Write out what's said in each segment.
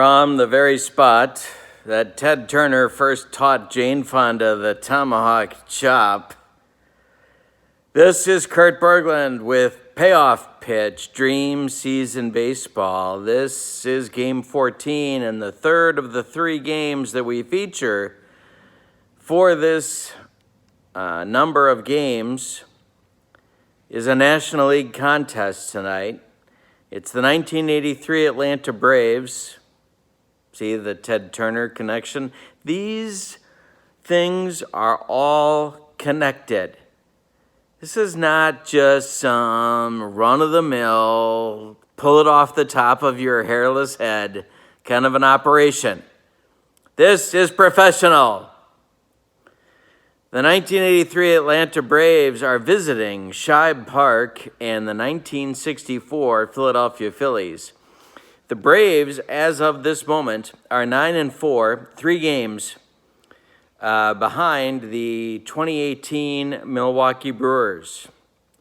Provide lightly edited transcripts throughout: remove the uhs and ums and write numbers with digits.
From the very spot that Ted Turner first taught Jane Fonda the tomahawk chop, this is Kurt Berglund with Payoff Pitch, Dream Season Baseball. This is Game 14 and the third of the three games that we feature for this number of games is a National League contest tonight. It's the 1983 Atlanta Braves. See the Ted Turner connection? These things are all connected. This is not just some run-of-the-mill, pull it off the top of your hairless head kind of an operation. This is professional. The 1983 Atlanta Braves are visiting Shibe Park and the 1964 Philadelphia Phillies. The Braves, as of this moment, are 9-4, 3 games behind the 2018 Milwaukee Brewers.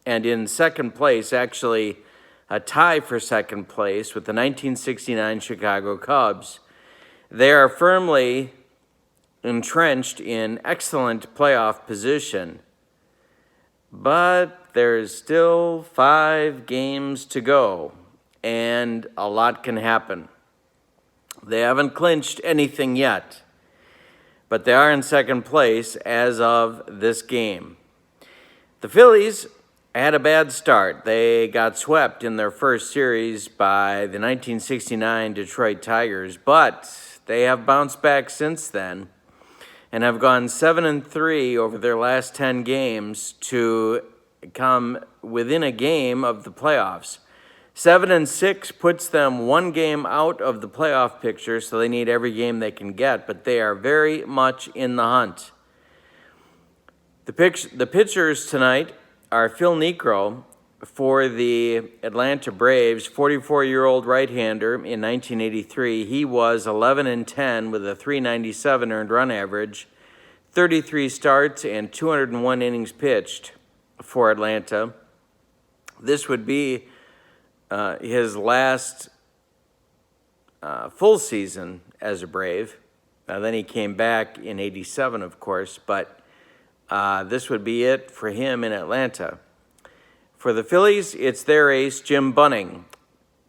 And in second place, actually a tie for second place with the 1969 Chicago Cubs. They are firmly entrenched in excellent playoff position, but there's still 5 games to go, and a lot can happen. They haven't clinched anything yet, but they are in second place as of this game. The Phillies had a bad start. They got swept in their first series by the 1969 Detroit Tigers, but they have bounced back since then and have gone 7-3 over their last 10 games to come within a game of the playoffs. 7-6 puts them 1 game out of the playoff picture, so they need every game they can get, but they are very much in the hunt. The pitchers tonight are Phil Niekro for the Atlanta Braves, 44-year-old right-hander in 1983. He was 11-10 with a .397 earned run average, 33 starts, and 201 innings pitched for Atlanta. This would be his last full season as a Brave. Then he came back in '87, of course, but this would be it for him in Atlanta. For the Phillies, it's their ace, Jim Bunning,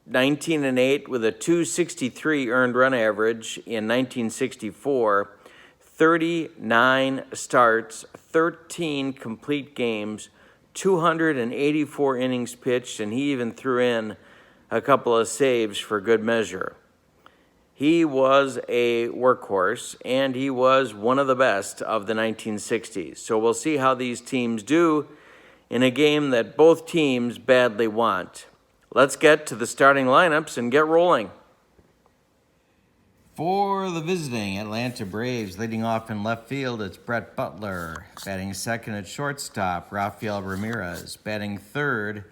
19-8 with a .263 earned run average in 1964, 39 starts, 13 complete games, 284 innings pitched, and he even threw in a couple of saves for good measure. He was a workhorse, and he was one of the best of the 1960s. So we'll see how these teams do in a game that both teams badly want. Let's get to the starting lineups and get rolling. For the visiting Atlanta Braves, leading off in left field, it's Brett Butler. Batting second at shortstop, Rafael Ramirez. Batting third,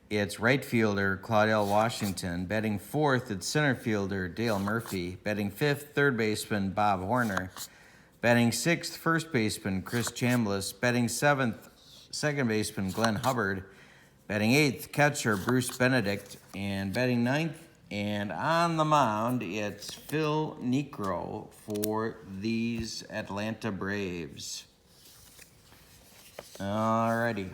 it's right fielder Claudell Washington. Batting fourth, it's center fielder Dale Murphy. Batting fifth, third baseman Bob Horner. Batting sixth, first baseman Chris Chambliss. Batting seventh, second baseman Glenn Hubbard. Batting eighth, catcher Bruce Benedict. And batting ninth, and on the mound, it's Phil Niekro for these Atlanta Braves. Alrighty.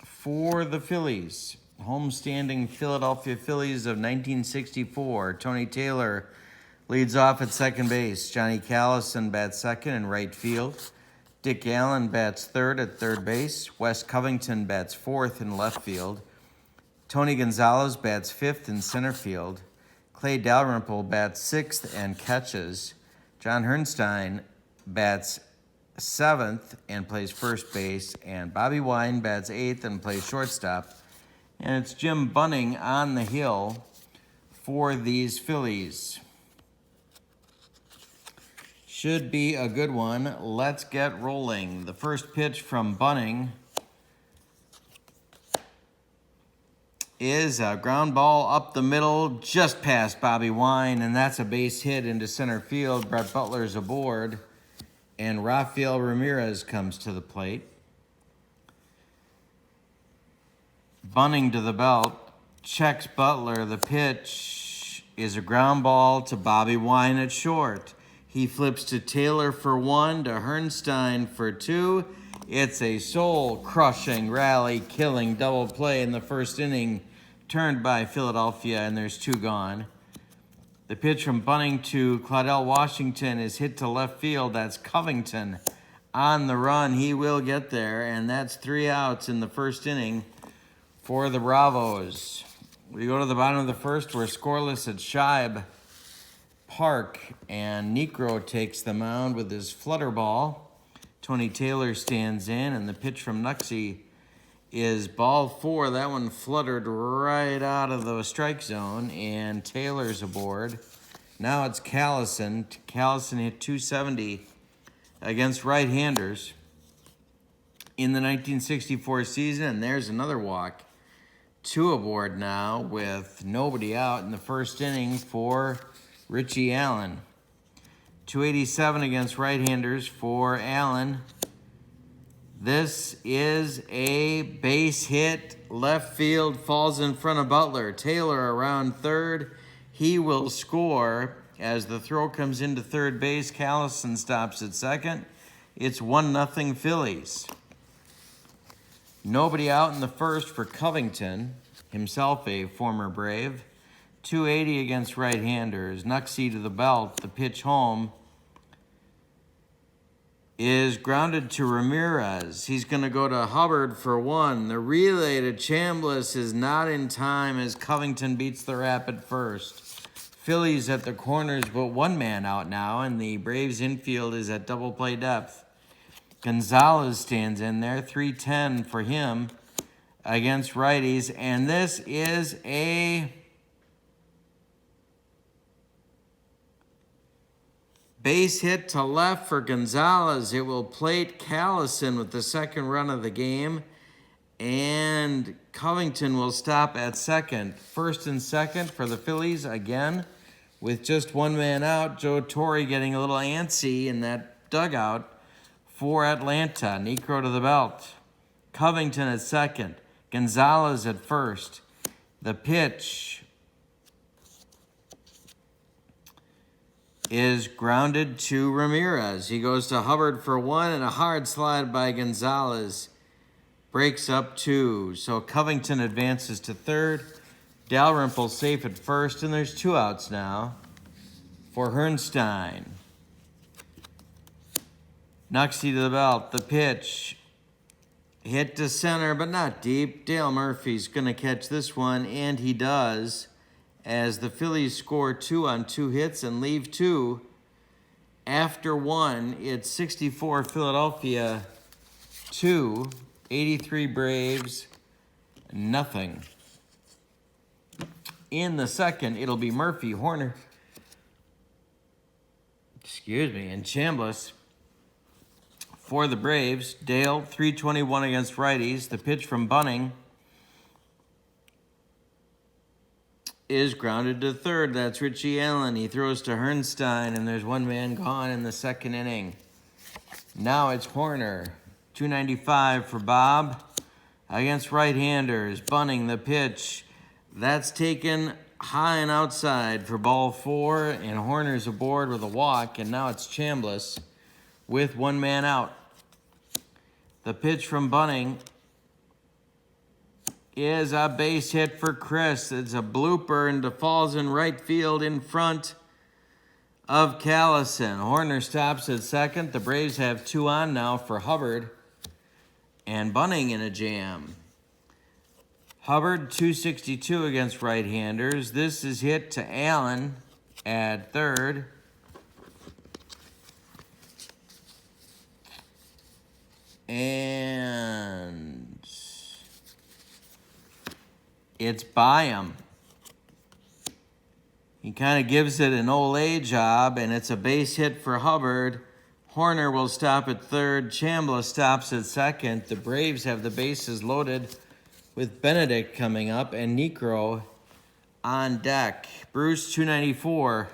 For the Phillies, homestanding Philadelphia Phillies of 1964, Tony Taylor leads off at second base. Johnny Callison bats second in right field. Dick Allen bats third at third base. Wes Covington bats fourth in left field. Tony Gonzalez bats fifth in center field. Clay Dalrymple bats sixth and catches. John Hernstein bats seventh and plays first base. And Bobby Wine bats eighth and plays shortstop. And it's Jim Bunning on the hill for these Phillies. Should be a good one. Let's get rolling. The first pitch from Bunning is a ground ball up the middle, just past Bobby Wine, and that's a base hit into center field. Brett Butler's aboard, and Rafael Ramirez comes to the plate. Bunning to the belt, checks Butler. The pitch is a ground ball to Bobby Wine at short. He flips to Taylor for 1, to Hernstein for 2. It's a soul-crushing, rally-killing double play in the first inning, turned by Philadelphia, and there's 2 gone. The pitch from Bunning to Claudell Washington is hit to left field. That's Covington on the run. He will get there, and that's 3 outs in the first inning for the Bravos. We go to the bottom of the first. We're scoreless at Shibe Park, and Niekro takes the mound with his flutter ball. Tony Taylor stands in, and the pitch from Nuxie is ball 4. That one fluttered right out of the strike zone, and Taylor's aboard. Now it's Callison. Callison hit .270 against right-handers in the 1964 season, and there's another walk. 2 aboard now with nobody out in the first inning for Richie Allen. .287 against right-handers for Allen. This is a base hit. Left field falls in front of Butler. Taylor around third. He will score as the throw comes into third base. Callison stops at second. It's 1-0 Phillies. Nobody out in the first for Covington, himself a former Brave. .280 against right-handers. Nuxie to the belt. The pitch home is grounded to Ramirez. He's going to go to Hubbard for 1. The relay to Chambliss is not in time as Covington beats the Rapid first. Phillies at the corners, but 1 man out now, and the Braves infield is at double play depth. Gonzalez stands in there, 310 for him against righties, and this is a base hit to left for Gonzalez. It will plate Callison with the second run of the game, and Covington will stop at second. First and second for the Phillies again with just 1 man out. Joe Torre getting a little antsy in that dugout for Atlanta. Niekro to the belt. Covington at second. Gonzalez at first. The pitch is grounded to Ramirez. He goes to Hubbard for 1, and a hard slide by Gonzalez breaks up 2. So Covington advances to third. Dalrymple safe at first, and there's 2 outs now for Hernstein. Nuxie to the belt. The pitch hit to center, but not deep. Dale Murphy's going to catch this one, and he does, as the Phillies score 2 on 2 hits and leave 2 after 1. It's 64 Philadelphia 2, 83 Braves, nothing. In the second, it'll be Murphy, Horner, and Chambliss for the Braves. Dale, 321 against righties. The pitch from Bunning is grounded to third. That's Richie Allen. He throws to Hernstein, and there's 1 man gone in the second inning. Now it's Horner. 295 for Bob against right-handers. Bunning, the pitch. That's taken high and outside for ball 4, and Horner's aboard with a walk, and now it's Chambliss with 1 man out. The pitch from Bunning is a base hit for Chris. It's a blooper and falls in right field in front of Callison. Horner stops at second. The Braves have 2 on now for Hubbard, and Bunning in a jam. Hubbard, 262 against right-handers. This is hit to Allen at third. And it's Byam. He kind of gives it an Olay job, and it's a base hit for Hubbard. Horner will stop at third. Chambliss stops at second. The Braves have the bases loaded with Benedict coming up and Niekro on deck. Bruce, 294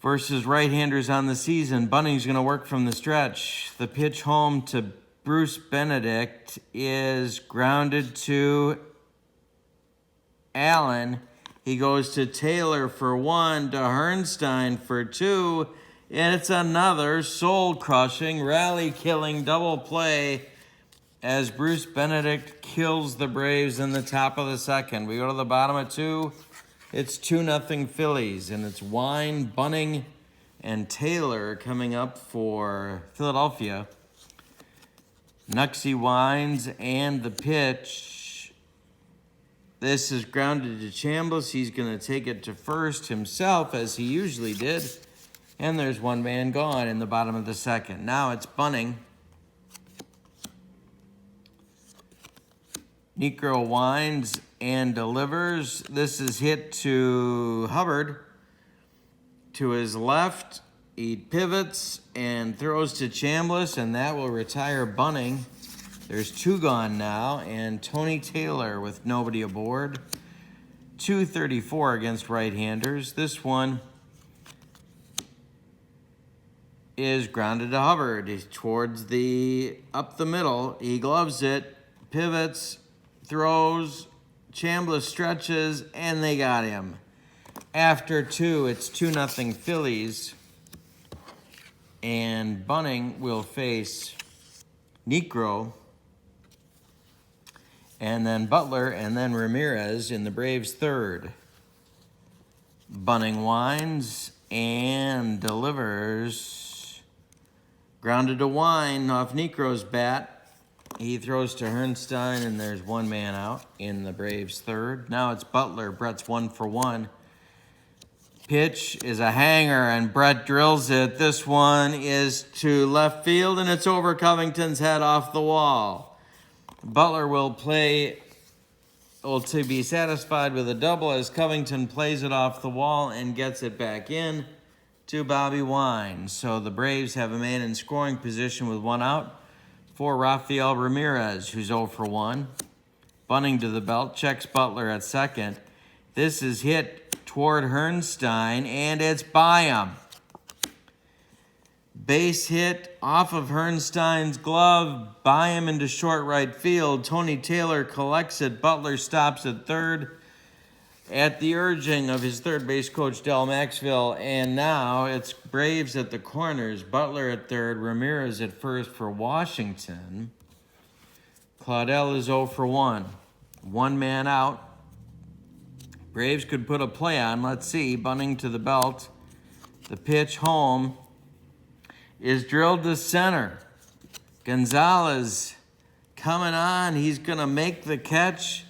versus right-handers on the season. Bunning's going to work from the stretch. The pitch home to Bruce Benedict is grounded to Allen. He goes to Taylor for 1, to Herrnstein for 2, and it's another soul-crushing, rally-killing double play as Bruce Benedict kills the Braves in the top of the second. We go to the bottom of 2. It's 2-0 Phillies, and it's Wine, Bunning, and Taylor coming up for Philadelphia. Nuxie winds and the pitch. This is grounded to Chambliss. He's going to take it to first himself, as he usually did. And there's one man gone in the bottom of the second. Now it's Bunning. Niekro winds and delivers. This is hit to Hubbard. To his left, he pivots and throws to Chambliss, and that will retire Bunning. There's 2 gone now, and Tony Taylor with nobody aboard. 234 against right-handers. This one is grounded to Hubbard. He's towards up the middle. He gloves it, pivots, throws, Chambliss stretches, and they got him. After 2, it's 2-0 Phillies, and Bunning will face Niekro, and then Butler, and then Ramirez in the Braves' third. Bunning winds and delivers. Grounded to Wine off Niekro's bat. He throws to Herrnstein, and there's 1 man out in the Braves' third. Now it's Butler. Brett's 1 for 1. Pitch is a hanger, and Brett drills it. This one is to left field, and it's over Covington's head off the wall. Butler will to be satisfied with a double as Covington plays it off the wall and gets it back in to Bobby Wine. So the Braves have a man in scoring position with 1 out for Rafael Ramirez, who's 0 for 1. Bunning to the belt, checks Butler at second. This is hit toward Herrnstein, and it's by him. Base hit off of Herrnstein's glove, by him into short right field. Tony Taylor collects it. Butler stops at third at the urging of his third base coach, Del Maxville. And now it's Braves at the corners. Butler at third, Ramirez at first for Washington. Claudel is 0 for 1. 1 man out. Braves could put a play on. Let's see. Bunning to the belt. The pitch home is drilled to center. Gonzalez coming on. He's going to make the catch.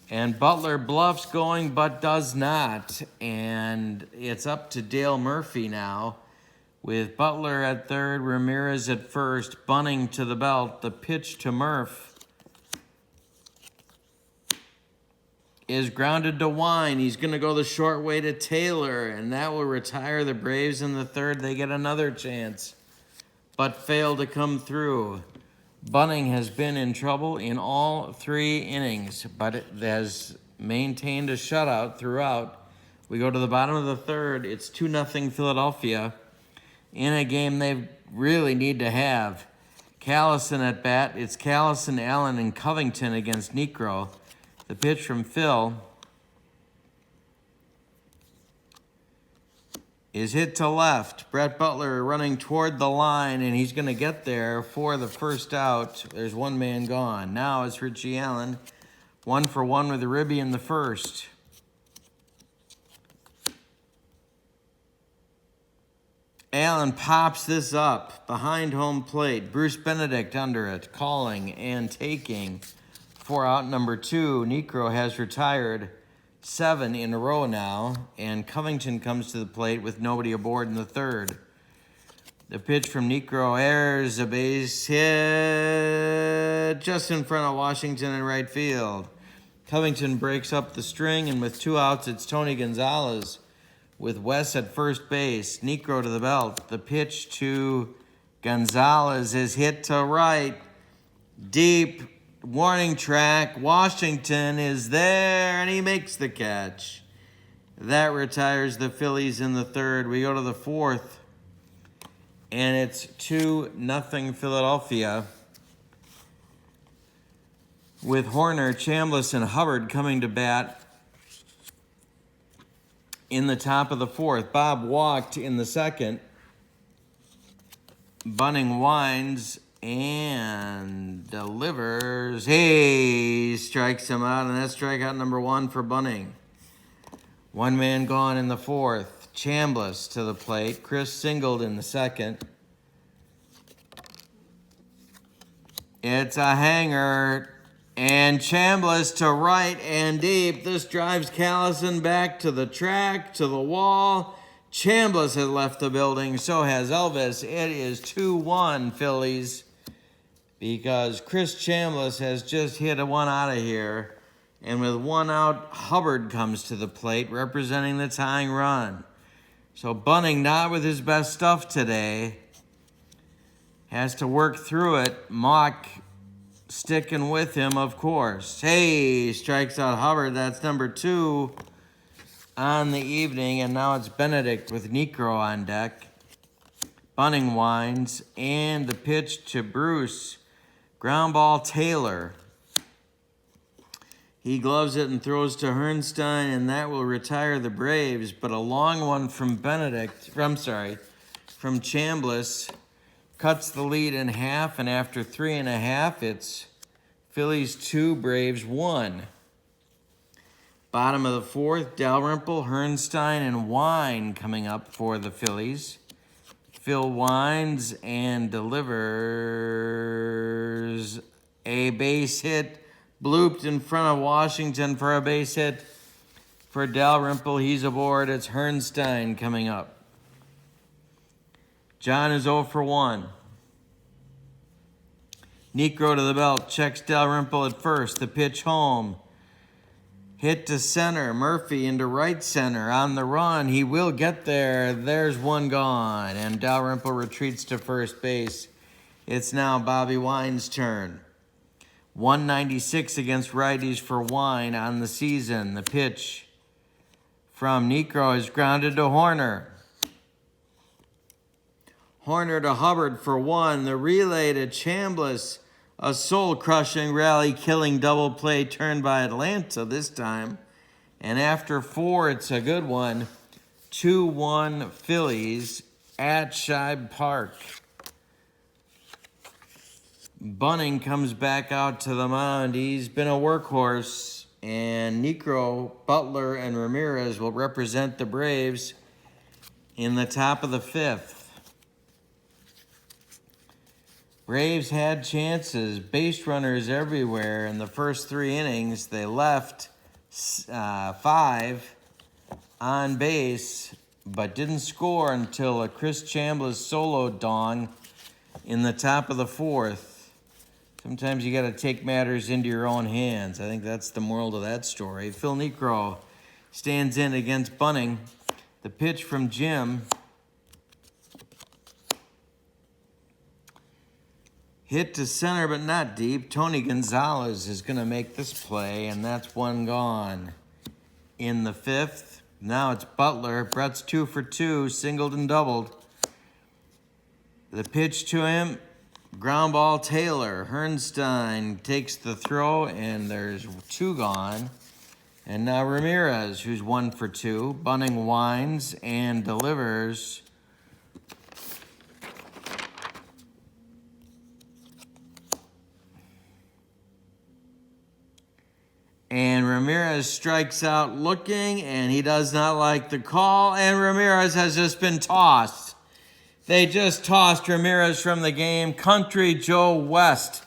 And Butler bluffs going, but does not. And it's up to Dale Murphy now, with Butler at third, Ramirez at first, Bunning to the belt. The pitch to Murph is grounded to Wine. He's going to go the short way to Taylor, and that will retire the Braves in the third. They get another chance, but fail to come through. Bunning has been in trouble in all 3 innings, but it has maintained a shutout throughout. We go to the bottom of the third. It's 2-0 Philadelphia in a game they really need to have. Callison at bat. It's Callison, Allen, and Covington against Niekro. The pitch from Phil is hit to left. Brett Butler running toward the line, and he's going to get there for the first out. There's 1 man gone. Now it's Richie Allen, 1 for 1 with a ribby in the first. Allen pops this up behind home plate. Bruce Benedict under it, calling and taking for out number 2. Niekro has retired 7 in a row now, and Covington comes to the plate with nobody aboard in the third. The pitch from Niekro airs a base hit just in front of Washington in right field. Covington breaks up the string, and with 2 outs, it's Tony Gonzalez with Wes at first base. Niekro to the belt. The pitch to Gonzalez is hit to right. Deep warning track. Washington is there, and he makes the catch. That retires the Phillies in the third. We go to the fourth, and it's 2-0 Philadelphia, with Horner, Chambliss, and Hubbard coming to bat. in the top of the fourth. Bob walked in the second. Bunning winds and delivers. Hey, strikes him out, and that's strikeout number 1 for Bunning. One man gone in the fourth. Chambliss to the plate. Chris singled in the second. It's a hanger. And Chambliss to right and deep. This drives Callison back to the track, to the wall. Chambliss has left the building. So has Elvis. It is 2-1 Phillies because Chris Chambliss has just hit a one out of here. And with one out, Hubbard comes to the plate representing the tying run. So Bunning not with his best stuff today. Has to work through it. Mock sticking with him, of course. Hey, strikes out Hubbard. That's number 2 on the evening. And now it's Benedict with Niekro on deck. Bunning winds. And the pitch to Bruce. Ground ball Taylor. He gloves it and throws to Hernstein, and that will retire the Braves. But a long one from from Chambliss. Cuts the lead in half, and after 3.5, it's Phillies 2, Braves 1. Bottom of the fourth, Dalrymple, Hernstein, and Wine coming up for the Phillies. Phil winds and delivers a base hit. Blooped in front of Washington for a base hit. For Dalrymple, he's aboard. It's Hernstein coming up. John is 0 for 1. Niekro to the belt, checks Dalrymple at first. The pitch home. Hit to center. Murphy into right center. On the run, he will get there. There's one gone. And Dalrymple retreats to first base. It's now Bobby Wine's turn. 196 against righties for Wine on the season. The pitch from Niekro is grounded to Horner. Horner to Hubbard for 1. The relay to Chambliss. A soul-crushing, rally-killing double play turned by Atlanta this time. And after 4, it's a good one. 2-1 Phillies at Shibe Park. Bunning comes back out to the mound. He's been a workhorse. And Niekro, Butler, and Ramirez will represent the Braves in the top of the 5th. Braves had chances, base runners everywhere. In the first 3 innings, they left 5 on base, but didn't score until a Chris Chambliss solo dong in the top of the 4th. Sometimes you got to take matters into your own hands. I think that's the moral to that story. Phil Niekro stands in against Bunning. The pitch from Jim. Hit to center, but not deep. Tony Gonzalez is going to make this play, and that's one gone. In the 5th, now it's Butler. Brett's 2 for 2, singled and doubled. The pitch to him, ground ball Taylor. Hernstein takes the throw, and there's 2 gone. And now Ramirez, who's 1 for 2. Bunning winds and delivers. And Ramirez strikes out looking, and he does not like the call. And Ramirez has just been tossed. They just tossed Ramirez from the game. Country Joe West,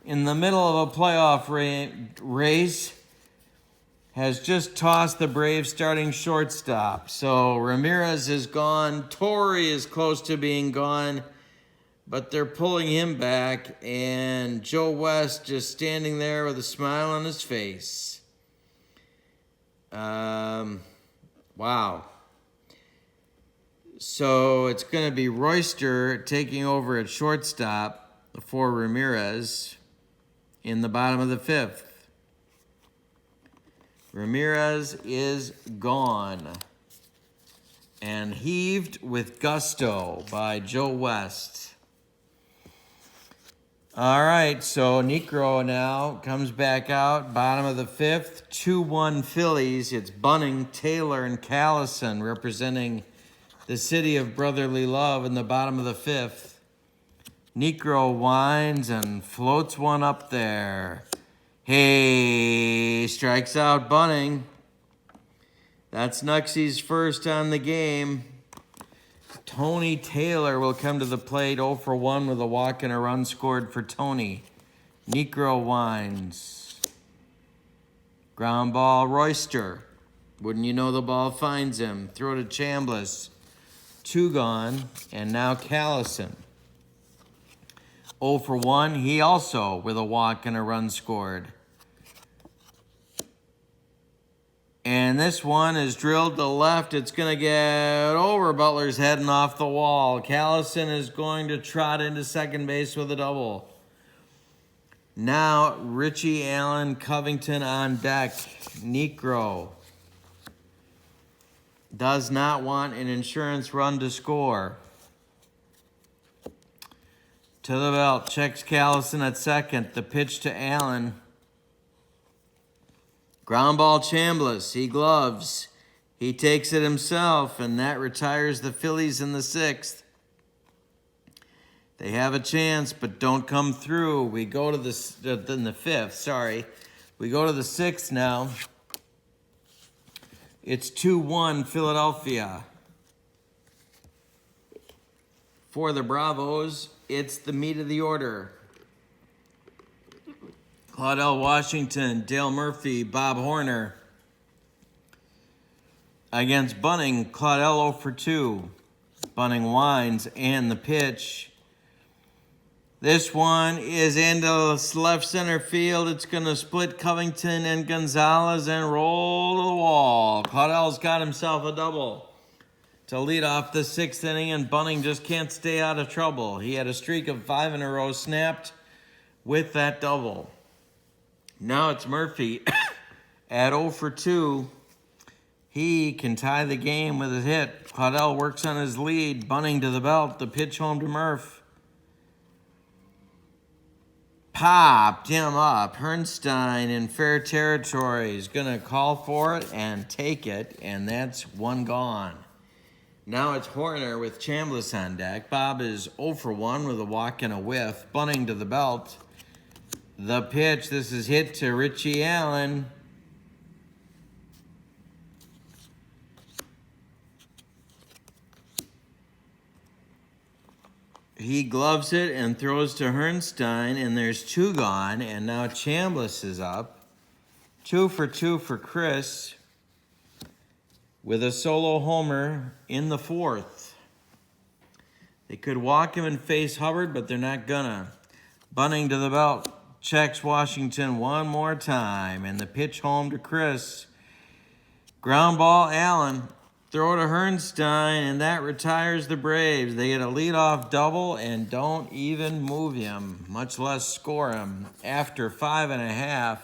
in the middle of a playoff race, has just tossed the Braves starting shortstop. So Ramirez is gone. Torre is close to being gone, but they're pulling him back, and Joe West just standing there with a smile on his face. Wow. So it's going to be Royster taking over at shortstop for Ramirez in the bottom of the 5th. Ramirez is gone and heaved with gusto by Joe West. All right, so Niekro now comes back out, bottom of the fifth, 2-1 Phillies. It's Bunning, Taylor, and Callison representing the city of brotherly love in the bottom of the fifth. Niekro winds and floats one up there. Hey, strikes out Bunning. That's Nuxie's first on the game. Tony Taylor will come to the plate, 0 for 1 with a walk and a run scored for Tony. Niekro winds. Ground ball, Royster. Wouldn't you know, the ball finds him. Throw to Chambliss. 2 gone, and now Callison. 0 for 1, he also with a walk and a run scored. And this one is drilled to left. It's going to get over Butler's head and off the wall. Callison is going to trot into second base with a double. Now Richie Allen, Covington on deck. Niekro does not want an insurance run to score. To the belt, checks Callison at second. The pitch to Allen. Ground ball, Chambliss. He gloves. He takes it himself, and that retires the Phillies in the sixth. They have a chance, but don't come through. We go to in the fifth, sorry. We go to the sixth now. It's 2-1 Philadelphia. For the Bravos, it's the meat of the order. Claudell Washington, Dale Murphy, Bob Horner. Against Bunning, Claudell 0 for 2. Bunning winds, and the pitch. This one is into left center field. It's going to split Covington and Gonzalez and roll to the wall. Claudell's got himself a double to lead off the sixth inning, and Bunning just can't stay out of trouble. He had a streak of 5 in a row snapped with that double. Now it's Murphy at 0 for 2. He can tie the game with a hit. Claudell works on his lead. Bunning to the belt. The pitch home to Murph. Popped him up. Hernstein in fair territory is going to call for it and take it, and that's one gone. Now it's Horner with Chambliss on deck. Bob is 0 for 1 with a walk and a whiff. Bunning to the belt. The pitch, this is hit to Richie Allen. He gloves it and throws to Hernstein, and there's 2 gone, and now Chambliss is up. 2 for 2 for Chris with a solo homer in the fourth. They could walk him and face Hubbard, but they're not gonna. Bunning to the belt. Checks Washington one more time, and the pitch home to Chris. Ground ball, Allen. Throw to Hernstein, and that retires the Braves. They get a leadoff double and don't even move him, much less score him. After 5.5,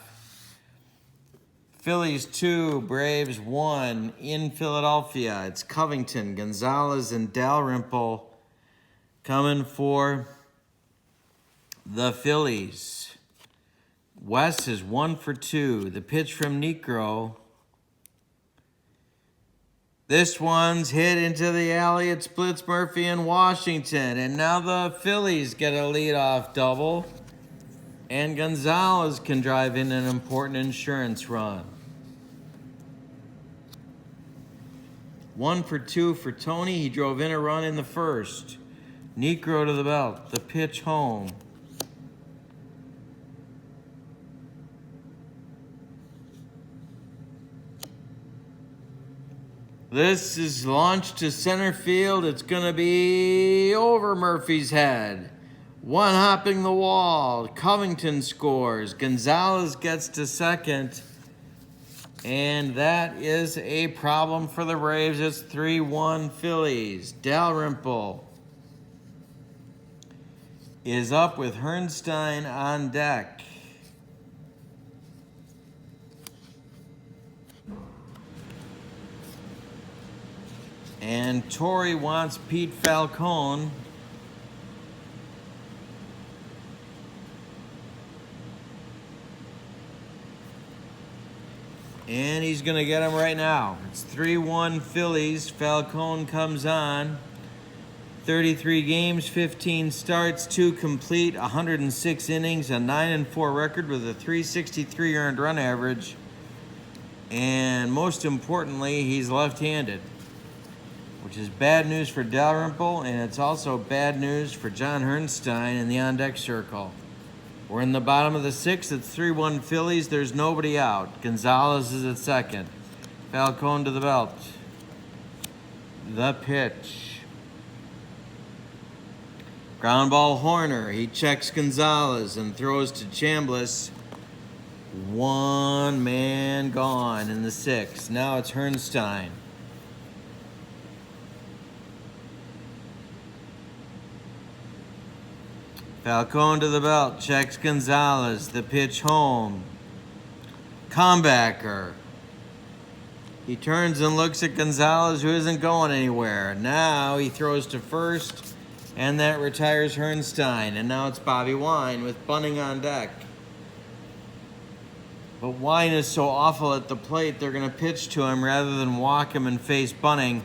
Phillies 2, Braves 1 in Philadelphia. It's Covington, Gonzalez, and Dalrymple coming for the Phillies. West is 1 for 2. The pitch from Niekro. This one's hit into the alley. It splits Murphy and Washington. And now the Phillies get a leadoff double. And Gonzalez can drive in an important insurance run. 1 for 2 for Tony. He drove in a run in the first. Niekro to the belt. The pitch home. This is launched to center field. It's going to be over Murphy's head. One hopping the wall. Covington scores. Gonzalez gets to second. And that is a problem for the Braves. It's 3-1 Phillies. Dalrymple is up with Hernstein on deck. And Torrey wants Pete Falcone. And he's going to get him right now. It's 3-1 Phillies. Falcone comes on. 33 games, 15 starts, 2 complete, 106 innings, a 9-4 record with a 363 earned run average. And most importantly, he's left-handed, which is bad news for Dalrymple, and it's also bad news for John Herrnstein in the on-deck circle. We're in the bottom of the 6th. It's 3-1 Phillies. There's nobody out. Gonzalez is at second. Falcone to the belt. The pitch. Ground ball Horner. He checks Gonzalez and throws to Chambliss. 1 man gone in the 6th. Now it's Herrnstein. Falcone to the belt, checks Gonzalez, the pitch home. Comebacker. He turns and looks at Gonzalez, who isn't going anywhere. Now he throws to first, and that retires Herrnstein. And now it's Bobby Wine with Bunning on deck. But Wine is so awful at the plate, they're going to pitch to him rather than walk him and face Bunning.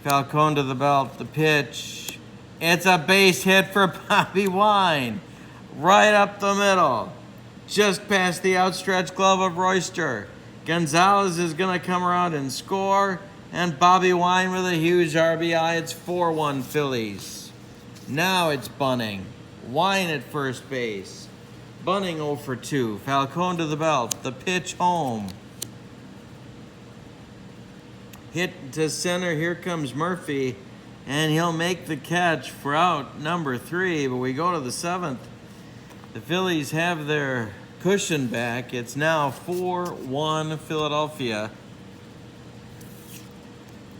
Falcone to the belt, the pitch. It's a base hit for Bobby Wine. Right up the middle. Just past the outstretched glove of Royster. Gonzalez is going to come around and score. And Bobby Wine with a huge RBI. It's 4-1 Phillies. Now it's Bunning. Wine at first base. Bunning 0 for 2. Falcone to the belt. The pitch home. Hit to center. Here comes Murphy. And he'll make the catch for out number 3. But we go to the 7th. The Phillies have their cushion back. It's now 4-1 Philadelphia.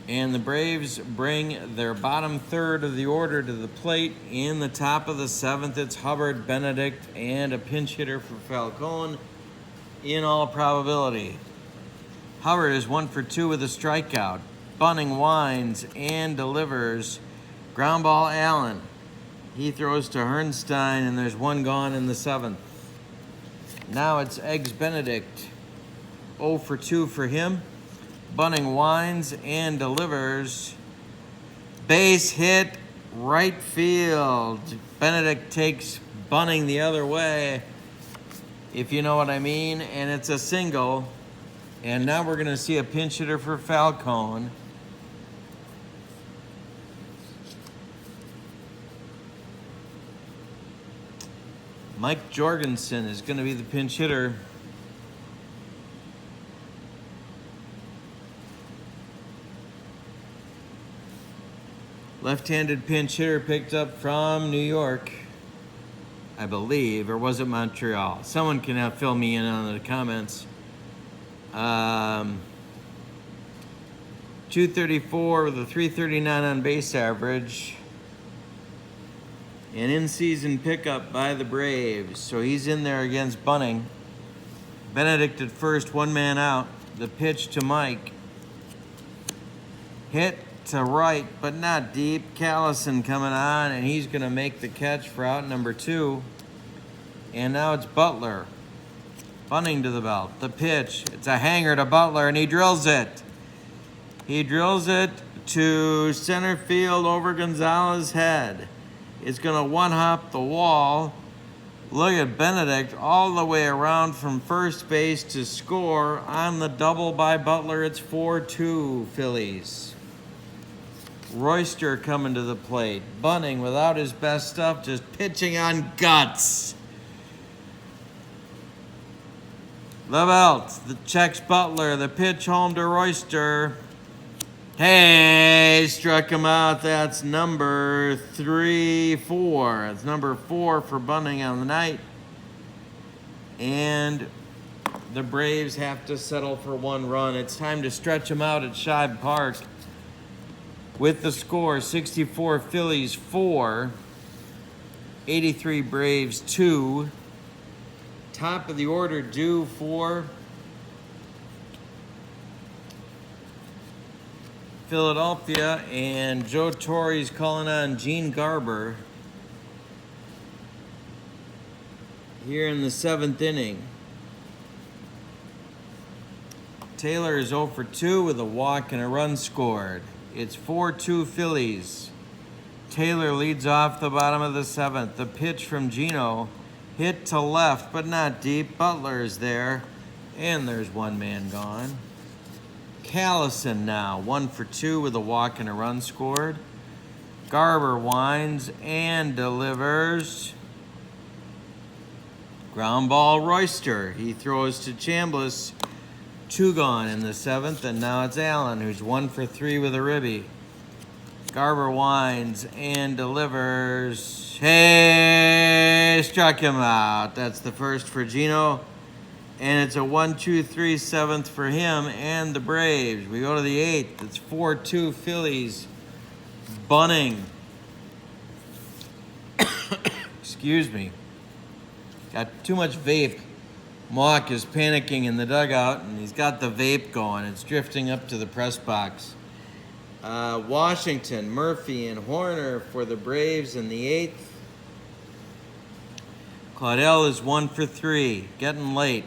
And the Braves bring their bottom third of the order to the plate. In the top of the 7th, it's Hubbard, Benedict, and a pinch hitter for Falcone in all probability. Hubbard is 1 for 2 with a strikeout. Bunning winds and delivers. Ground ball Allen. He throws to Herrnstein, and there's 1 gone in the 7th. Now it's Eggs Benedict. 0 for 2 for him. Bunning winds and delivers. Base hit, right field. Benedict takes Bunning the other way, if you know what I mean, and it's a single. And now we're going to see a pinch hitter for Falcone. Mike Jorgensen is going to be the pinch hitter. Left-handed pinch hitter picked up from New York, I believe, or was it Montreal? Someone can fill me in on the comments. 234 with a 339 on base average. An in-season pickup by the Braves. So he's in there against Bunning. Benedict at first, 1 man out. The pitch to Mike. Hit to right, but not deep. Callison coming on, and he's going to make the catch for out number 2. And now it's Butler. Bunning to the belt. The pitch. It's a hanger to Butler, and he drills it. He drills it to center field over Gonzalez's head. It's going to one-hop the wall. Look at Benedict all the way around from first base to score on the double by Butler. It's 4-2 Phillies. Royster coming to the plate. Bunning without his best stuff, just pitching on guts. The belt, the checks Butler, the pitch home to Royster. Hey, struck him out. That's number 3-4. It's number 4 for Bunning on the night. And the Braves have to settle for 1 run. It's time to stretch them out at Shibe Park. With the score, 64 Phillies 4, 83 Braves 2. Top of the order due for Philadelphia, and Joe Torre's calling on Gene Garber here in the 7th inning. Taylor is 0 for 2 with a walk and a run scored. It's 4-2 Phillies. Taylor leads off the bottom of the 7th. The pitch from Gino, hit to left, but not deep. Butler is there, and there's one man gone. Callison now, 1 for 2 with a walk and a run scored. Garber winds and delivers. Ground ball, Royster. He throws to Chambliss. 2 gone in the 7th, and now it's Allen, who's 1 for 3 with a ribby. Garber winds and delivers. Hey, struck him out. That's the first for Gino. And it's a 1-2-3 7th for him and the Braves. We go to the 8th. It's 4-2 Phillies. Bunning. Excuse me. Got too much vape. Mock is panicking in the dugout, and he's got the vape going. It's drifting up to the press box. Washington, Murphy, and Horner for the Braves in the 8th. Claudel is 1 for 3, getting late.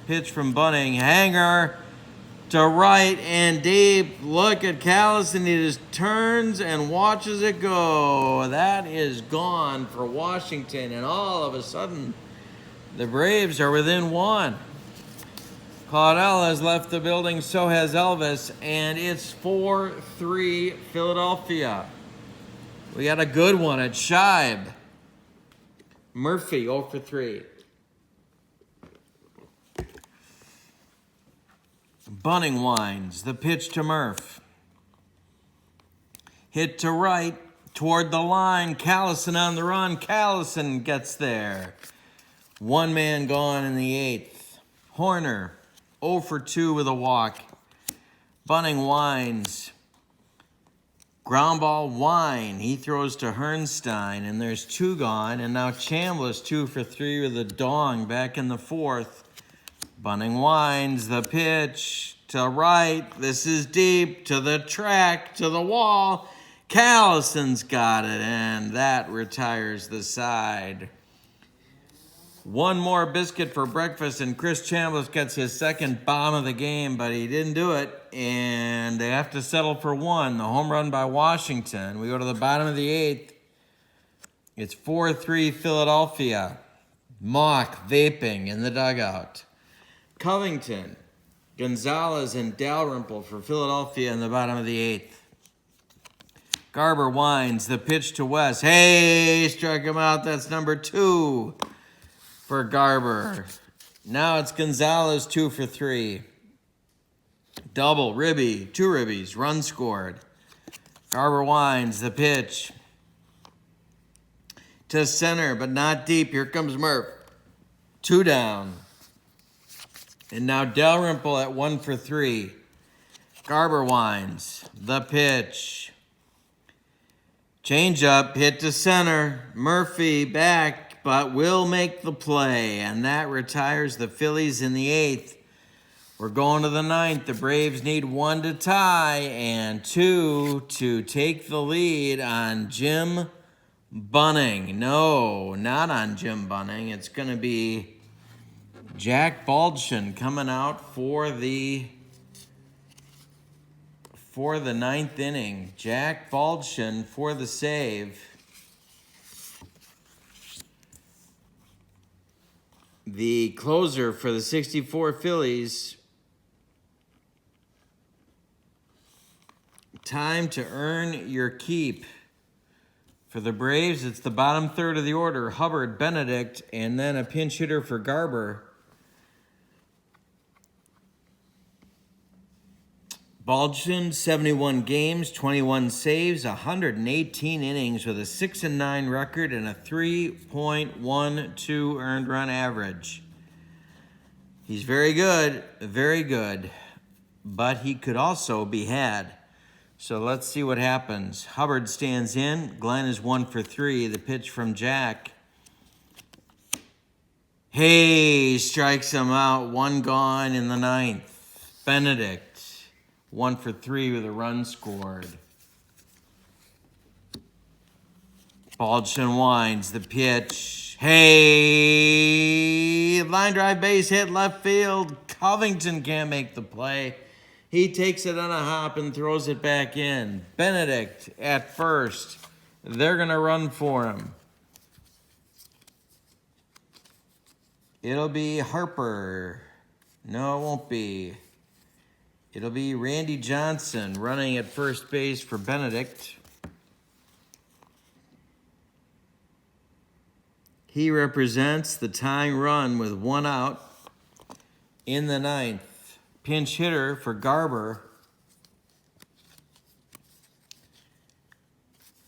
Pitch from Bunning, hanger to right and deep. Look at Callison, he just turns and watches it go. That is gone for Washington, and all of a sudden, the Braves are within 1. Claudel has left the building, so has Elvis, and it's 4-3 Philadelphia. We got a good one at Scheib. Murphy, 0 for 3. Bunning winds, the pitch to Murph. Hit to right, toward the line. Callison on the run. Callison gets there. 1 man gone in the 8th. Horner, 0 for 2 with a walk. Bunning winds. Ground ball, Wine. He throws to Hernstein, and there's 2 gone. And now Chambliss, 2 for 3 with a dong back in the 4th. Bunning winds, the pitch to right. This is deep, to the track, to the wall. Callison's got it, and that retires the side. 1 more biscuit for breakfast, and Chris Chambliss gets his 2nd bomb of the game, but he didn't do it, and they have to settle for 1. The home run by Washington. We go to the bottom of the 8th. It's 4-3 Philadelphia. Mock vaping in the dugout. Covington, Gonzalez, and Dalrymple for Philadelphia in the bottom of the 8th. Garber winds, the pitch to West. Hey, struck him out. That's number 2 for Garber. Now it's Gonzalez, 2 for 3. Double, ribby, 2 ribbies, run scored. Garber winds, the pitch to center, but not deep. Here comes Murph. 2 down. And now Dalrymple at 1 for 3. Garber winds, the pitch. Change up, hit to center. Murphy back, but will make the play. And that retires the Phillies in the 8th. We're going to the 9th. The Braves need 1 to tie and 2 to take the lead on Jim Bunning. No, not on Jim Bunning. It's going to be Jack Baldwin coming out for the 9th inning. Jack Baldwin for the save. The closer for the 64 Phillies. Time to earn your keep. For the Braves, it's the bottom third of the order. Hubbard, Benedict, and then a pinch hitter for Garber. Baldwin, 71 games, 21 saves, 118 innings with a 6-9 record and a 3.12 earned run average. He's very good, but he could also be had. So let's see what happens. Hubbard stands in. Glenn is 1 for 3. The pitch from Jack. Hey, strikes him out. 1 gone in the 9th. Benedict, 1 for 3 with a run scored. Baldwin winds, the pitch. Hey, line drive base hit left field. Covington can't make the play. He takes it on a hop and throws it back in. Benedict at first. They're going to run for him. It'll be Harper. No, it won't be. It'll be Randy Johnson running at first base for Benedict. He represents the tying run with 1 out in the 9th. Pinch hitter for Garber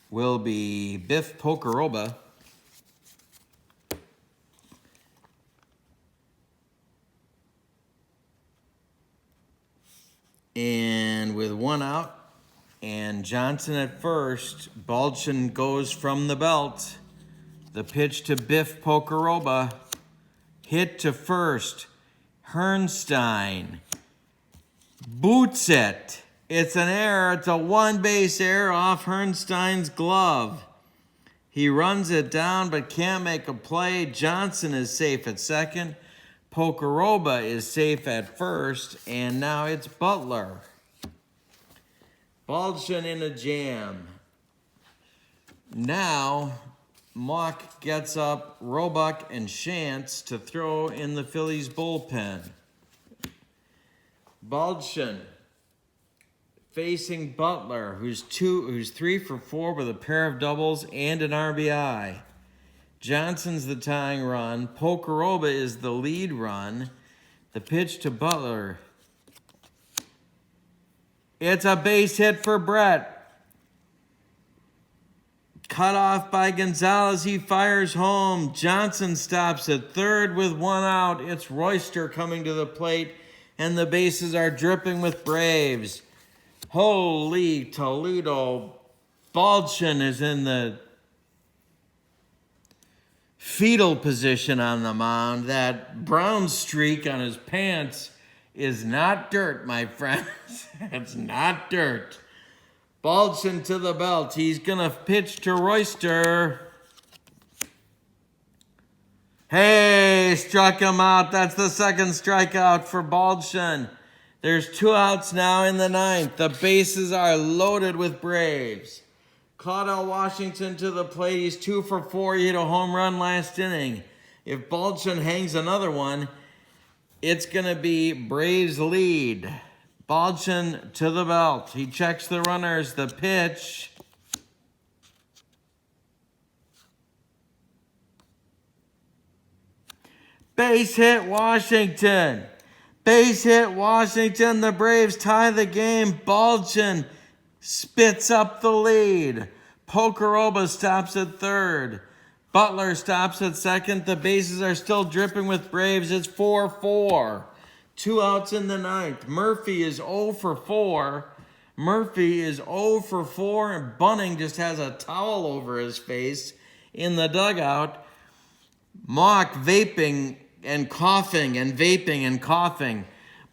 will be Biff Pocoroba. And with 1 out and Johnson at first, Balchin goes from the belt. The pitch to Biff Pocoroba. Hit to first. Hernstein boots it. It's an error. It's a 1-base error off Hernstein's glove. He runs it down but can't make a play. Johnson is safe at second. Pocoroba is safe at first. And now it's Butler. Balchin in a jam. Now Mock gets up Roebuck and Shantz to throw in the Phillies bullpen. Balchin facing Butler, who's 3 for 4 with a pair of doubles and an RBI. Johnson's the tying run. Pocoroba is the lead run. The pitch to Butler. It's a base hit for Brett. Cut off by Gonzalez. He fires home. Johnson stops at third with 1 out. It's Royster coming to the plate, and the bases are dripping with Braves. Holy Toledo. Balchin is in the fetal position on the mound. That brown streak on his pants is not dirt, my friends. It's not dirt. Balchin to the belt. He's going to pitch to Royster. Hey, struck him out. That's the second strikeout for Balchin. There's 2 outs now in the 9th. The bases are loaded with Braves. Claudel Washington to the plate. He's 2 for 4. He hit a home run last inning. If Balchin hangs another one, it's going to be Braves lead. Balchin to the belt. He checks the runners. The pitch. Base hit Washington. Base hit Washington. The Braves tie the game. Balchin spits up the lead. Pocoroba stops at third. Butler stops at second. The bases are still dripping with Braves. It's 4-4. 2 outs in the 9th. Murphy is 0 for 4. Murphy is 0 for 4, and Bunning just has a towel over his face in the dugout. Mock vaping and coughing and vaping and coughing.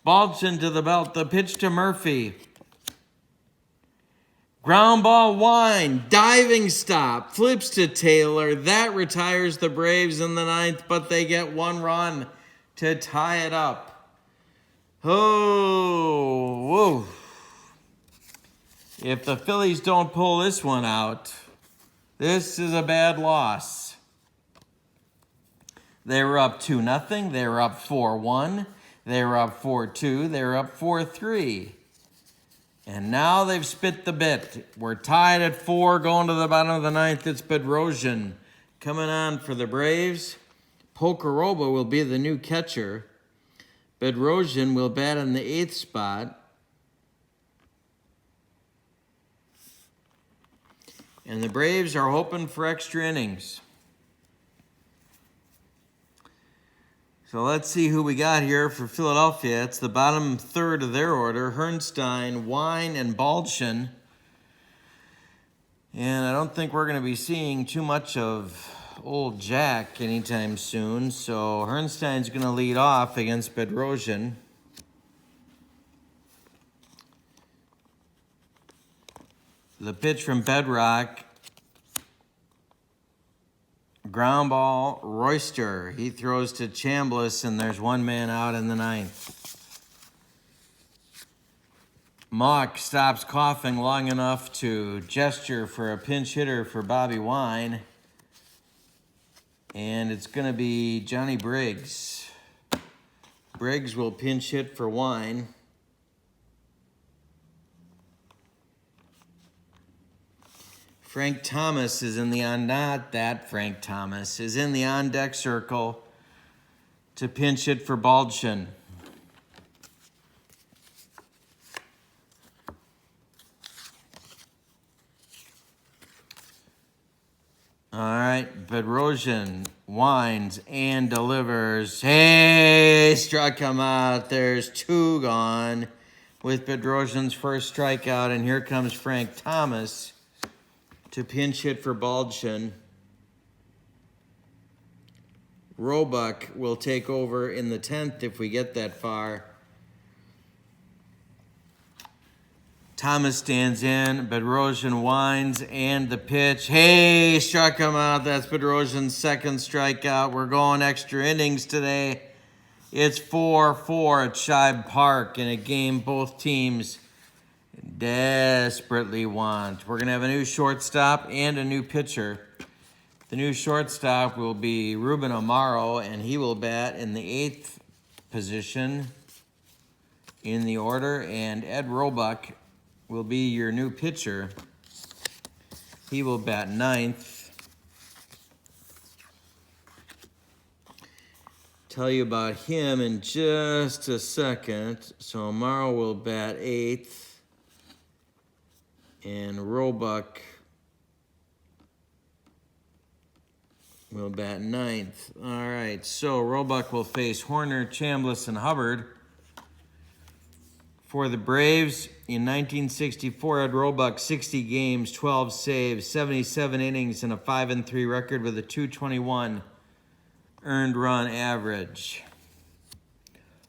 Balchin to the belt. The pitch to Murphy. Ground ball Wine. Diving stop. Flips to Taylor. That retires the Braves in the 9th, but they get 1 run to tie it up. Oh, whoa. If the Phillies don't pull this one out, this is a bad loss. They were up 2-0. They were up 4-1. They were up 4-2. They were up 4-3. And now they've spit the bit. We're tied at 4 going to the bottom of the 9th. It's Bedrosian coming on for the Braves. Pocoroba will be the new catcher. Bedrosian will bat in the 8th spot. And the Braves are hoping for extra innings. So let's see who we got here for Philadelphia. It's the bottom third of their order. Hernstein, Wine, and Balchin. And I don't think we're going to be seeing too much of old Jack anytime soon. So Hernstein's going to lead off against Bedrosian. The pitch from Bedrock. Ground ball, Royster. He throws to Chambliss, and there's 1 man out in the 9th. Mock stops coughing long enough to gesture for a pinch hitter for Bobby Wine. And it's going to be Johnny Briggs. Briggs will pinch hit for Wine. Frank Thomas is in the Frank Thomas is in the on-deck circle to pinch hit for Baldwin. All right, Bedrosian winds and delivers. Hey, struck him out. There's 2 gone with Bedrosian's first strikeout, and here comes Frank Thomas to pinch hit for Baldwin. Roebuck will take over in the 10th if we get that far. Thomas stands in, Bedrosian winds, and the pitch. Hey, struck him out. That's Bedrosian's second strikeout. We're going extra innings today. It's 4-4 at Shibe Park in a game both teams desperately want. We're going to have a new shortstop and a new pitcher. The new shortstop will be Ruben Amaro, and he will bat in the 8th position in the order, and Ed Roebuck will be your new pitcher. He will bat 9th. Tell you about him in just a second. So Amaro will bat 8th. And Roebuck will bat 9th. All right, so Roebuck will face Horner, Chambliss, and Hubbard. For the Braves, in 1964, Ed Roebuck, 60 games, 12 saves, 77 innings, and a 5-3 record with a .221 earned run average.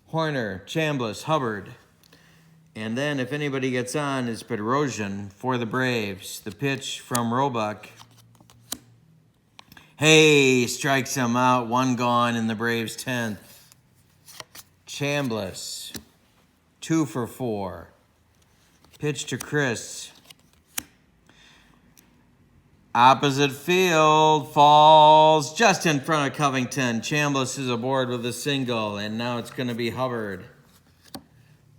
Horner, Chambliss, Hubbard. And then, if anybody gets on, is Bedrosian for the Braves. The pitch from Roebuck. Hey, strikes him out. 1 gone in the Braves' 10th. Chambliss, 2 for 4. Pitch to Chris. Opposite field, falls just in front of Covington. Chambliss is aboard with a single, and now it's going to be Hubbard.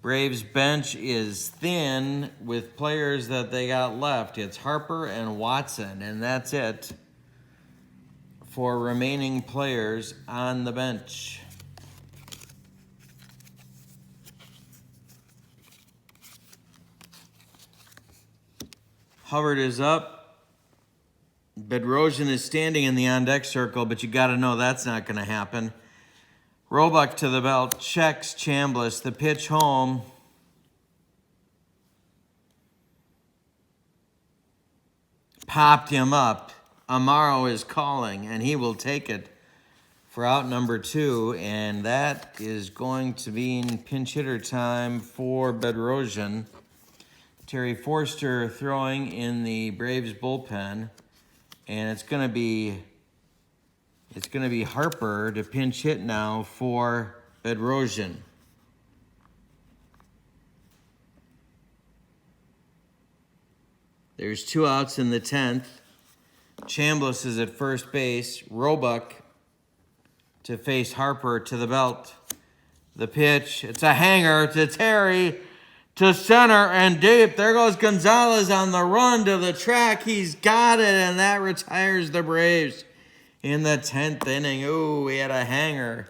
Braves bench is thin with players that they got left. It's Harper and Watson, and that's it for remaining players on the bench. Hubbard is up. Bedrosian is standing in the on-deck circle, but you got to know that's not going to happen. Roebuck to the belt, checks Chambliss. The pitch home. Popped him up. Amaro is calling, and he will take it for out number 2, and that is going to be in pinch hitter time for Bedrosian. Terry Forster throwing in the Braves bullpen, and it's going to be Harper to pinch hit now for Bedrosian. There's 2 outs in the 10th. Chambliss is at first base. Roebuck to face Harper to the belt. The pitch, it's a hanger to Terry, to center and deep. There goes Gonzalez on the run to the track. He's got it, and that retires the Braves in the 10th inning. Ooh, we had a hanger.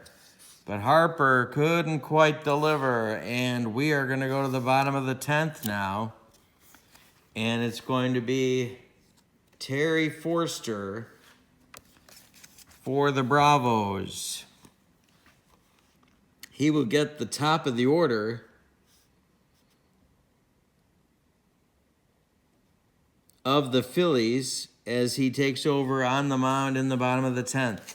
But Harper couldn't quite deliver, and we are going to go to the bottom of the 10th now. And it's going to be Terry Forster for the Bravos. He will get the top of the order of the Phillies as he takes over on the mound in the bottom of the 10th.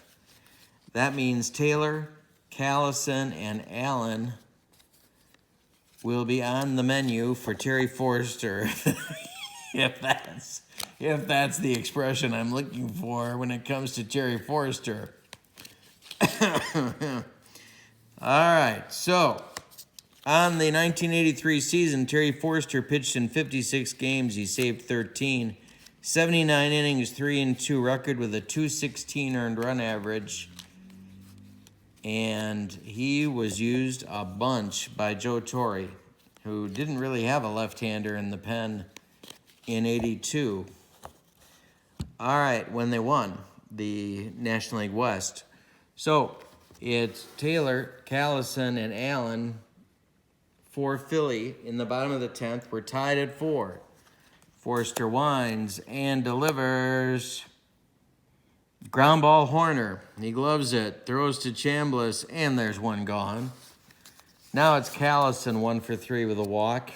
That means Taylor, Callison, and Allen will be on the menu for Terry Forster. if that's the expression I'm looking for when it comes to Terry Forster. All right, so On the 1983 season, Terry Forster pitched in 56 games. He saved 13. 79 innings, 3-2 record with a 216 earned run average. And he was used a bunch by Joe Torre, who didn't really have a left-hander in the pen in 82. All right, when they won the National League West. So it's Taylor, Callison, and Allen for Philly in the bottom of the 10th. We're tied at 4. Forster winds and delivers. Ground ball, Horner. He gloves it, throws to Chambliss, and there's one gone. Now it's Callison, 1 for 3 with a walk.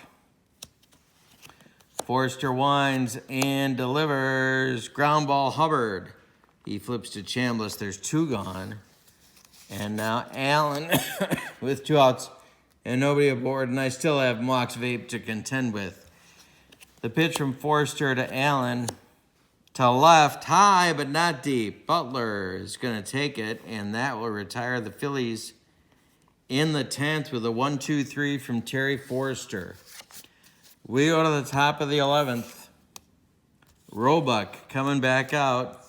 Forster winds and delivers. Ground ball, Hubbard. He flips to Chambliss. There's 2 gone. And now Allen with 2 outs and nobody aboard. And I still have Mox Vape to contend with. The pitch from Forster to Allen. To left, high but not deep. Butler is going to take it, and that will retire the Phillies in the 10th with a 1-2-3 from Terry Forster. We go to the top of the 11th. Roebuck coming back out.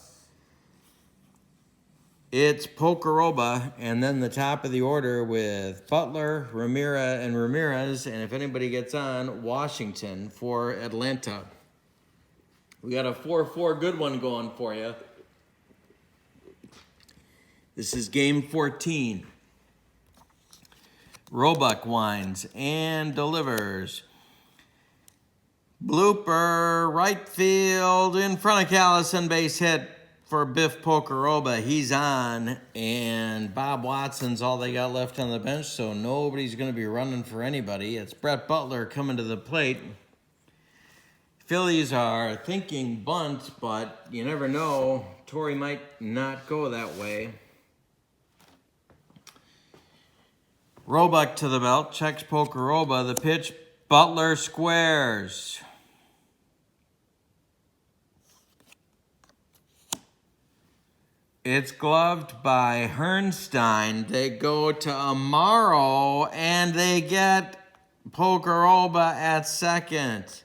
It's Pokoroba, and then the top of the order with Butler, Ramirez, and if anybody gets on, Washington for Atlanta. We got a 4-4 good one going for you. This is game 14. Roebuck winds and delivers. Blooper, right field, in front of Callison, base hit for Biff Pokoroba. He's on, and Bob Watson's all they got left on the bench, so nobody's going to be running for anybody. It's Brett Butler coming to the plate. Phillies are thinking bunt, but you never know. Torrey might not go that way. Roebuck to the belt, checks Pokoroba. The pitch, Butler squares. It's gloved by Hernstein. They go to Amaro, and they get Pokoroba at second.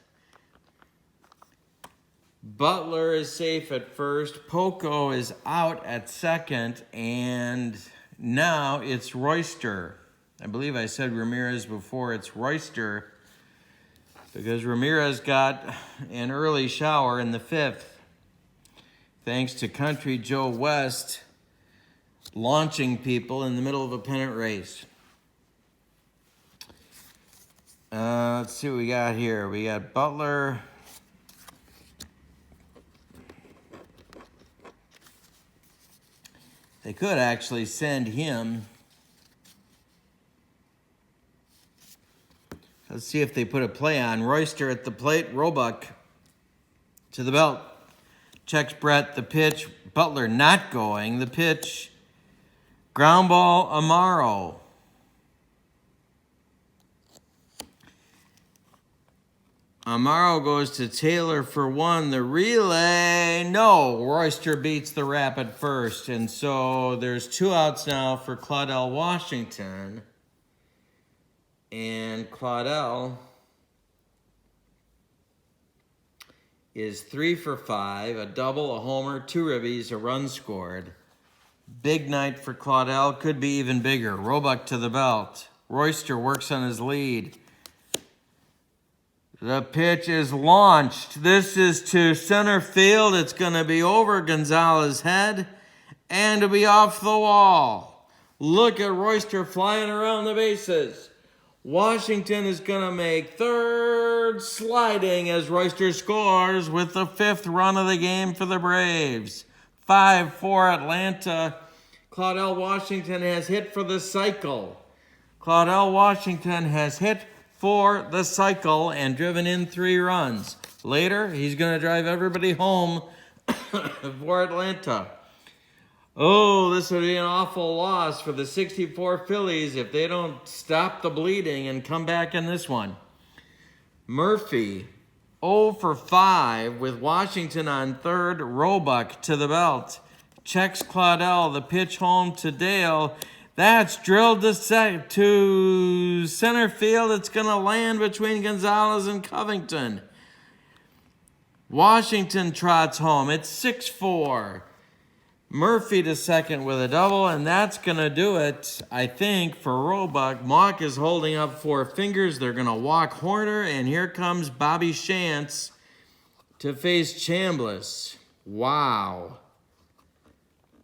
Butler is safe at first. Poco is out at second, and now it's Royster. I believe I said Ramirez before. It's Royster because Ramirez got an early shower in the 5th. Thanks to Country Joe West launching people in the middle of a pennant race. Let's see what we got here. We got Butler. They could actually send him. Let's see if they put a play on. Royster at the plate. Roebuck to the belt. Checks Brett. The pitch. Butler not going. The pitch. Ground ball, Amaro. Amaro goes to Taylor for 1. The relay, no. Royster beats the rap at first. And so there's 2 outs now for Claudell Washington. And Claudell is 3 for 5. A double, a homer, 2 ribbies, a run scored. Big night for Claudell. Could be even bigger. Roebuck to the belt. Royster works on his lead. The pitch is launched. This is to center field. It's going to be over Gonzalez's head and to be off the wall. Look at Royster flying around the bases. Washington is going to make third sliding as Royster scores with the 5th run of the game for the Braves. 5-4 Atlanta. Claudell Washington has hit for the cycle. Claudell Washington has hit for the cycle and driven in 3 runs. Later, he's going to drive everybody home for Atlanta. Oh, this would be an awful loss for the 64 Phillies if they don't stop the bleeding and come back in this one. Murphy, 0 for 5 with Washington on third. Roebuck to the belt. Checks Claudell. The pitch home to Dale. That's drilled to center field. It's going to land between Gonzalez and Covington. Washington trots home. It's 6-4. Murphy to second with a double, and that's going to do it, I think, for Roebuck. Mock is holding up 4 fingers. They're going to walk Horner, and here comes Bobby Shantz to face Chambliss. Wow.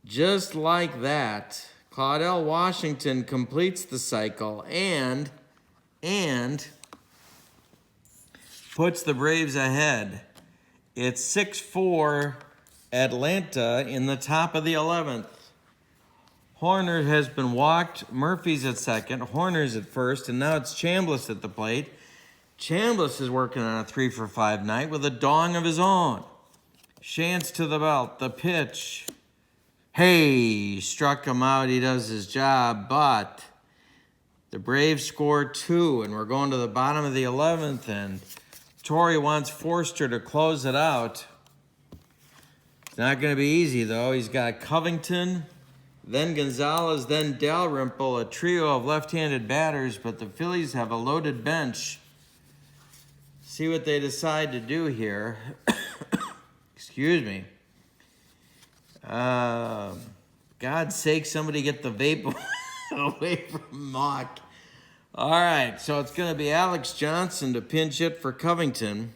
Just like that, Claudell Washington completes the cycle and puts the Braves ahead. It's 6-4 Atlanta in the top of the 11th. Horner has been walked. Murphy's at second. Horner's at first. And now it's Chambliss at the plate. Chambliss is working on a 3-for-5 night with a dong of his own. Shantz to the belt. The pitch. Hey, struck him out. He does his job. But the Braves score 2. And we're going to the bottom of the 11th. And Torrey wants Forster to close it out. It's not going to be easy, though. He's got Covington, then Gonzalez, then Dalrymple, a trio of left-handed batters, but the Phillies have a loaded bench. See what they decide to do here. Excuse me. God's sake, somebody get the vape away from Mock. All right, so it's going to be Alex Johnson to pinch hit for Covington.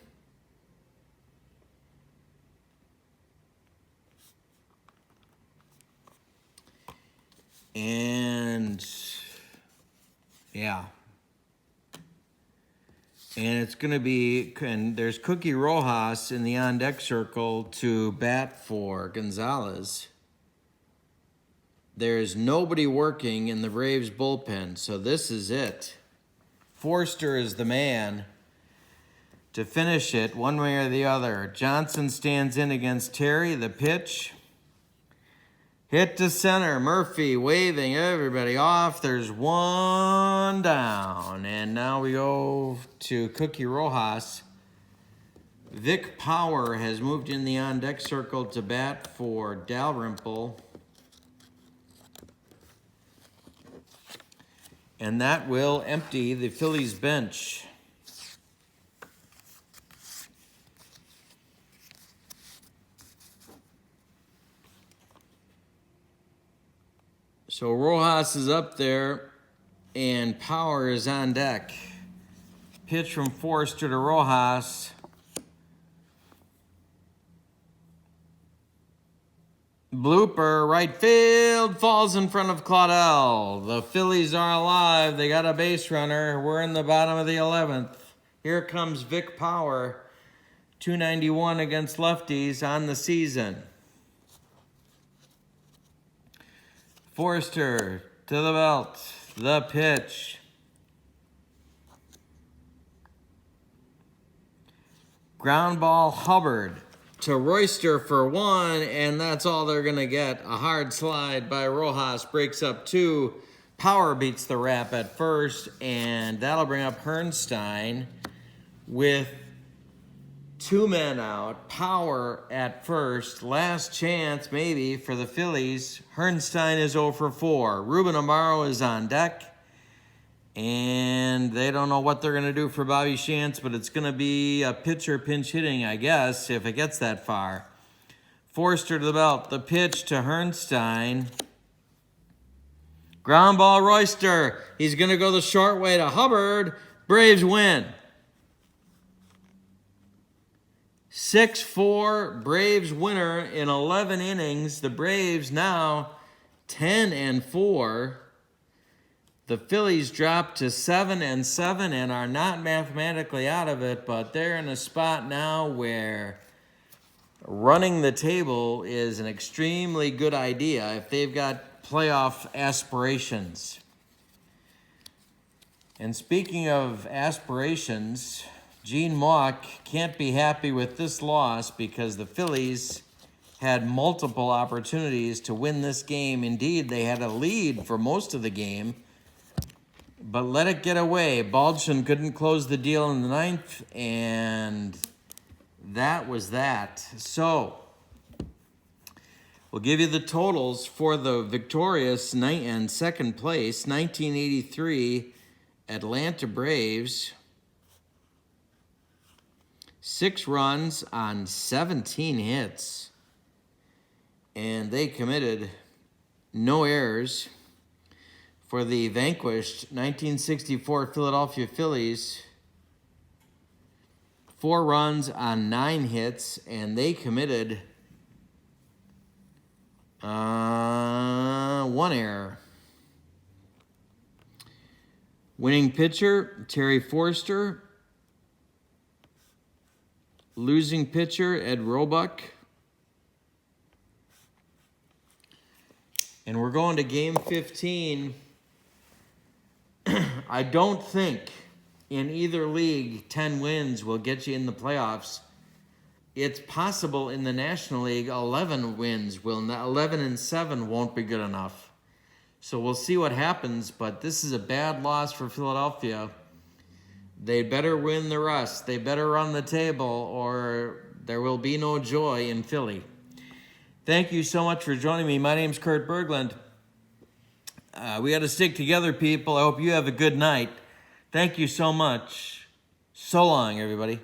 And, yeah. And it's going to be, and there's Cookie Rojas in the on-deck circle to bat for Gonzalez. There's nobody working in the Braves bullpen, so this is it. Forster is the man to finish it one way or the other. Johnson stands in against Terry, the pitch. Hit to center. Murphy waving everybody off. There's one down. And now we go to Cookie Rojas. Vic Power has moved in the on-deck circle to bat for Dalrymple. And that will empty the Phillies bench. So Rojas is up there, and Power is on deck. Pitch from Forster to Rojas. Blooper, right field, falls in front of Claudell. The Phillies are alive. They got a base runner. We're in the bottom of the 11th. Here comes Vic Power, 291 against lefties on the season. Forster to the belt, the pitch. Ground ball Hubbard to Royster for 1, and that's all they're going to get. A hard slide by Rojas breaks up 2. Power beats the wrap at first, and that'll bring up Hernstein with 2 men out. Power at first. Last chance, maybe, for the Phillies. Hernstein is 0 for 4. Ruben Amaro is on deck. And they don't know what they're going to do for Bobby Shantz, but it's going to be a pitcher pinch hitting, I guess, if it gets that far. Forster to the belt. The pitch to Hernstein. Ground ball Royster. He's going to go the short way to Hubbard. Braves win. 6-4, Braves winner in 11 innings. The Braves now 10-4. The Phillies dropped to 7-7 and are not mathematically out of it, but they're in a spot now where running the table is an extremely good idea if they've got playoff aspirations. And speaking of aspirations, Gene Mauch can't be happy with this loss because the Phillies had multiple opportunities to win this game. Indeed, they had a lead for most of the game, but let it get away. Baldwin couldn't close the deal in the 9th, and that was that. So, We'll give you the totals for the victorious night and second place 1983 Atlanta Braves. 6 runs on 17 hits. And they committed no errors. For the vanquished 1964 Philadelphia Phillies, 4 runs on 9 hits, and they committed 1 error. Winning pitcher, Terry Forster. Losing pitcher, Ed Roebuck. And we're going to Game 15. I don't think in either league 10 wins will get you in the playoffs. It's possible in the National League 11 wins will not, 11 and 7 won't be good enough. So we'll see what happens, but this is a bad loss for Philadelphia. They better win the rest. They better run the table or there will be no joy in Philly. Thank you so much for joining me. My name's Kurt Berglund. We got to stick together, people. I hope you have a good night. Thank you so much. So long, everybody.